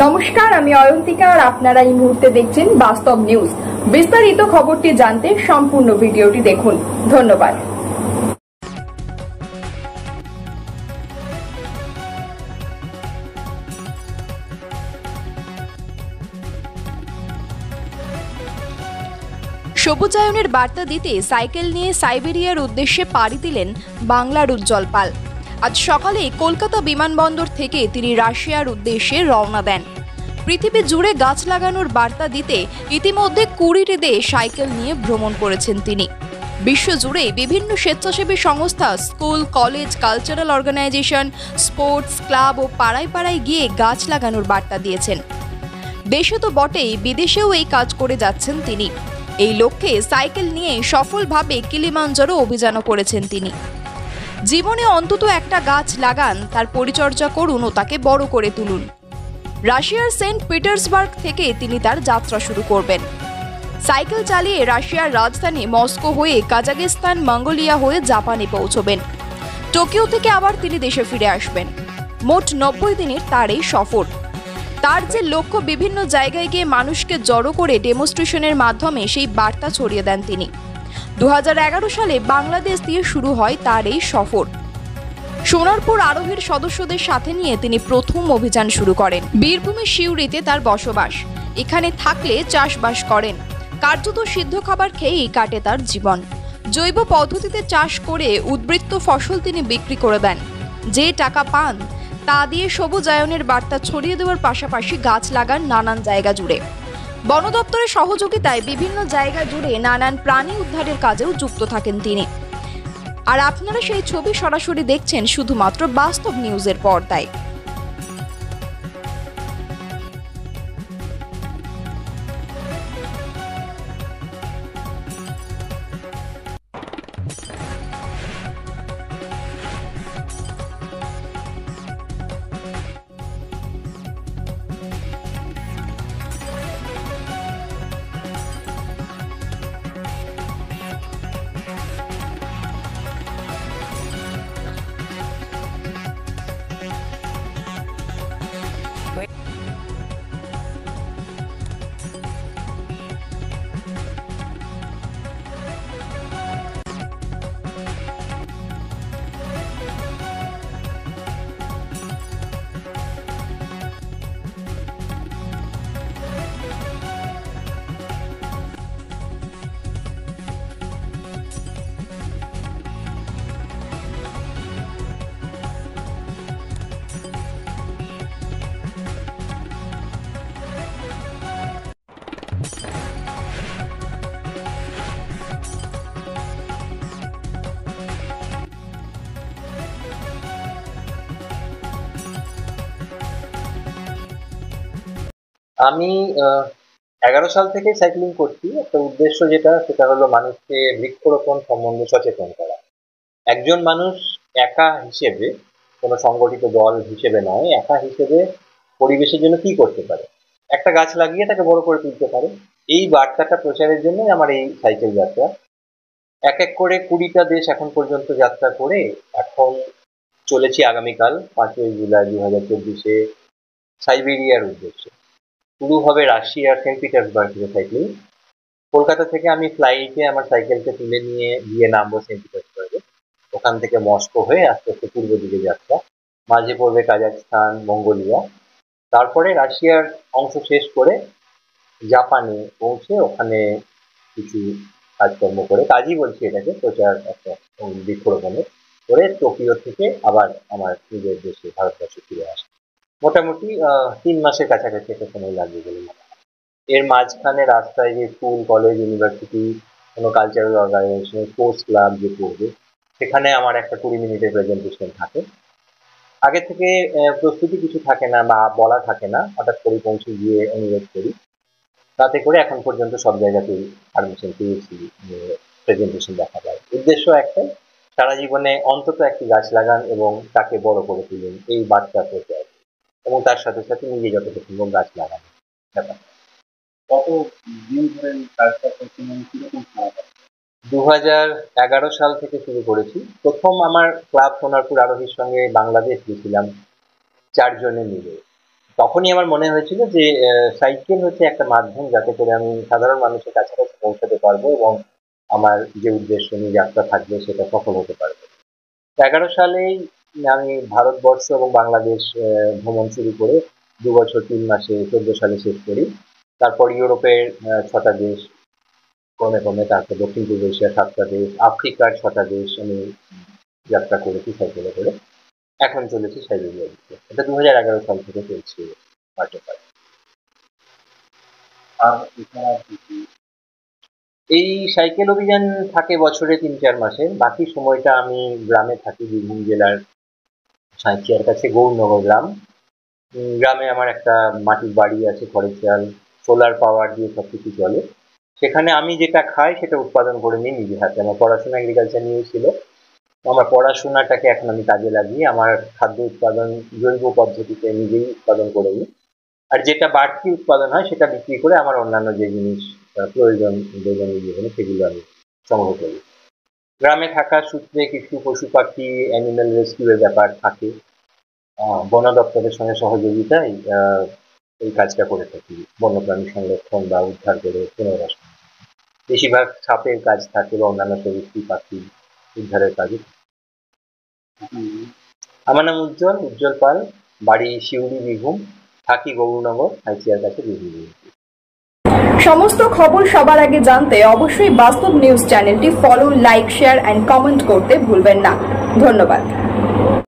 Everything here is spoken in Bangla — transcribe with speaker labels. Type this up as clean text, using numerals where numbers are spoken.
Speaker 1: নমস্কার, আমি অয়ন্তিকা আর আপনারা এই মুহূর্তে দেখছেন বাস্তব নিউজ। বিস্তারিত খবরটি জানতে সম্পূর্ণ ভিডিওটি দেখুন। ধন্যবাদ।
Speaker 2: সবুজায়নের বার্তা দিতে সাইকেল নিয়ে সাইবেরিয়ার উদ্দেশ্যে পাড়ি দিলেন বাংলার উজ্জ্বল পাল। আজ সকালে কলকাতা বিমানবন্দর থেকে তিনি রাশিয়ার উদ্দেশ্যে রওনা দেন। পৃথিবী জুড়ে গাছ লাগানোর বার্তা দিতে ইতিমধ্যে 20টি দেশ সাইকেল নিয়ে ভ্রমণ করেছেন তিনি। বিশ্বজুড়ে বিভিন্ন স্বেচ্ছাসেবী সংস্থা, school, college, cultural organisation, sports club ও পাড়ায় পাড়ায় গিয়ে গাছ লাগানোর বার্তা দিয়েছেন। দেশে তো বটেই, বিদেশেও এই কাজ করে যাচ্ছেন তিনি। এই লক্ষ্যে সাইকেল নিয়ে সফলভাবে কিলিমাঞ্জারো অভিযানও করেছেন তিনি। জীবনে অন্তত একটা গাছ লাগান, তার পরিচর্যা করুন ও তাকে বড় করে তুলুন। রাশিয়ার সেন্ট পিটার্সবার্গ থেকে তিনি তার যাত্রা শুরু করবেন। সাইকেল চালিয়ে রাশিয়ার রাজধানী মস্কো হয়ে কাজাকিস্তান, মঙ্গোলিয়া হয়ে জাপানে পৌঁছবেন। টোকিও থেকে আবার তিনি দেশে ফিরে আসবেন। মোট 90 দিনের তার এই সফর। তার যে লক্ষ্য, বিভিন্ন জায়গায় গিয়ে মানুষকে জড়ো করে ডেমনস্ট্রেশনের মাধ্যমে সেই বার্তা ছড়িয়ে দেন তিনি। 2011 সালে বাংলাদেশ দিয়ে শুরু হয় তার এই সফর। সোনারপুর আরোহীর সদস্যদের সাথে নিয়ে তিনি প্রথম অভিযান শুরু করেন। বীরভূমের সিউড়িতে তার বসবাস। এখানে থাকলে চাষবাস করেন। কার্যত সিদ্ধ খাবার খেয়েই কাটে তার জীবন। জৈব পদ্ধতিতে চাষ করে উদ্বৃত্ত ফসল তিনি বিক্রি করে দেন। যে টাকা পান তা দিয়ে সবুজায়নের বার্তা ছড়িয়ে দেওয়ার পাশাপাশি গাছ লাগান নানান জায়গা জুড়ে। বন দপ্তরের সহযোগিতায় বিভিন্ন জায়গা জুড়ে নানান প্রাণী উদ্ধারের কাজেও যুক্ত থাকেন তিনি। আর আপনারা সেই ছবি সরাসরি দেখছেন শুধুমাত্র বাস্তব নিউজের পর্দায়।
Speaker 3: আমি 11 সাল থেকে সাইক্লিং করছি। একটা উদ্দেশ্য সেটা হলো মানুষকে বৃক্ষরোপণ সম্বন্ধে সচেতন করা। একজন মানুষ একা হিসেবে, কোনো সংগঠিত দল হিসেবে নয়, একা হিসেবে পরিবেশের জন্য কি করতে পারে, একটা গাছ লাগিয়ে তাকে বড় করে তুলতে পারে। এই বার্তাটা প্রচারের জন্যই আমার এই সাইকেল যাত্রা। এক এক করে 20টা দেশ এখন পর্যন্ত যাত্রা করে এখন চলেছি আগামীকাল 5ই জুলাই 2024 সাইবেরিয়ার উদ্দেশ্যে। শুরু হবে রাশিয়ার সেন্ট পিটার্সবার্গ থেকে সাইক্লিং। কলকাতা থেকে আমি ফ্লাইটে আমার সাইকেলকে তুলে নিয়ে গিয়ে নামবো সেন্ট পিটার্সবার্গে। ওখান থেকে মস্কো হয়ে আস্তে আস্তে পূর্ব দিকে যাত্রা। মাঝে পড়বে কাজাকস্তান, মঙ্গোলিয়া। তারপরে রাশিয়ার অংশ শেষ করে জাপানে পৌঁছে ওখানে কিছু কাজকর্ম করে, কাজই বলছি এটাকে, প্রচার একটা বৃক্ষরোপণের করে টোকিও থেকে আবার আমার নিজের দেশে ভারতবর্ষে ফিরে আসে। মোটামুটি 3 মাসের কাছাকাছি একটা সময় লাগবে বলে মনে হয়। এর মাঝখানে রাস্তায় যে স্কুল, কলেজ, ইউনিভার্সিটি, কোনো কালচারাল অর্গানাইজেশন, স্পোর্টস ক্লাব যে করবে, সেখানে আমার একটা 20 মিনিটের প্রেজেন্টেশন থাকে। আগে থেকে প্রস্তুতি কিছু থাকে না বা বলা থাকে না, হঠাৎ করে পৌঁছে গিয়ে অনুরোধ করি। তাতে করে এখন পর্যন্ত সব জায়গাতেই পারমিশন পেয়েছি, প্রেজেন্টেশন দেখা যায়। উদ্দেশ্য একটাই, সারা জীবনে অন্তত একটি গাছ লাগান এবং তাকে বড় করে তুলুন, এই বার্তা প্রচার, এবং তার সাথে সাথে নিজে যতটা সম্ভব গাছ লাগানো। কত দিন ধরে কাজটা করছেন, কিরকম খারাপ? 2011 সাল থেকে শুরু করেছি। প্রথম আমার ক্লাব সোনারপুর আরোহীর সঙ্গে বাংলাদেশ গেছিলাম 4 জনে মিলে। তখনই আমার মনে হয়েছিল যে সাইকেল হচ্ছে একটা মাধ্যম যাতে করে আমি সাধারণ মানুষের কাছাকাছি পৌঁছাতে পারবো এবং আমার যে উদ্দেশ্য নিয়ে যাত্রা থাকবে সেটা সফল হতে পারবে। 11 সালেই আমি ভারতবর্ষ এবং বাংলাদেশ ভ্রমণ শুরু করে 2 বছর 3 মাসে 14 সালে শেষ করি। তারপর ইউরোপের 6টা দেশ, ক্রমে ক্রমে তারপর দক্ষিণ পূর্ব এশিয়ার 7টা দেশ, আফ্রিকার 6টা দেশ আমি যাত্রা করেছি সাইকেলে করে। এখন চলেছি সাইবেরিয়ার দিকে। এটা 2011 সাল থেকে চলছে পার্টে পার্ট। এই সাইকেল অভিযান থাকে বছরে 3-4 মাসে। বাকি সময়টা আমি গ্রামে থাকি, বীরভূম জেলার সাঁইথিয়ার কাছে গৌরনগর গ্রাম। গ্রামে আমার একটা মাটির বাড়ি আছে, খড়ের চাল, সোলার পাওয়ার দিয়ে সবকিছু চলে। সেখানে আমি যেটা খাই সেটা উৎপাদন করে নিই নিজে হাতে। আমার পড়াশোনা এগ্রিকালচার নিয়ে ছিল। আমার পড়াশোনাটাকে এখন আমি কাজে লাগিয়ে আমার খাদ্য উৎপাদন জৈব পদ্ধতিতে নিজেই উৎপাদন করে নিই। আর যেটা বাড়তি উৎপাদন হয় সেটা বিক্রি করে আমার অন্যান্য যে জিনিস প্রয়োজন দৈনন্দিন জীবনে সেগুলো আমি সংগ্রহ করি। গ্রামে থাকার সূত্রে কিছু পশু পাখি অ্যানিম্যাল রেস্কিউয়ের ব্যাপার থাকে। বন দপ্তরের সঙ্গে সহযোগিতায় এই কাজটা করে থাকি, বন্যপ্রাণী সংরক্ষণ বা উদ্ধার করে পুনর্বাসন। বেশিরভাগ সাপের কাজ থাকে বা অন্যান্য সরীসৃপ পাখি উদ্ধারের কাজে। আমার নাম উজ্জ্বল পাল, বাড়ি শিউড়ি, বীরভূম, থাকি গৌরনগর, সাঁইথিয়ার কাছে বীরভূম।
Speaker 1: সমস্ত খবর সবার আগে জানতে অবশ্যই বাস্তব নিউজ চ্যানেলটি follow, like, share and comment করতে ভুলবেন না। ধন্যবাদ।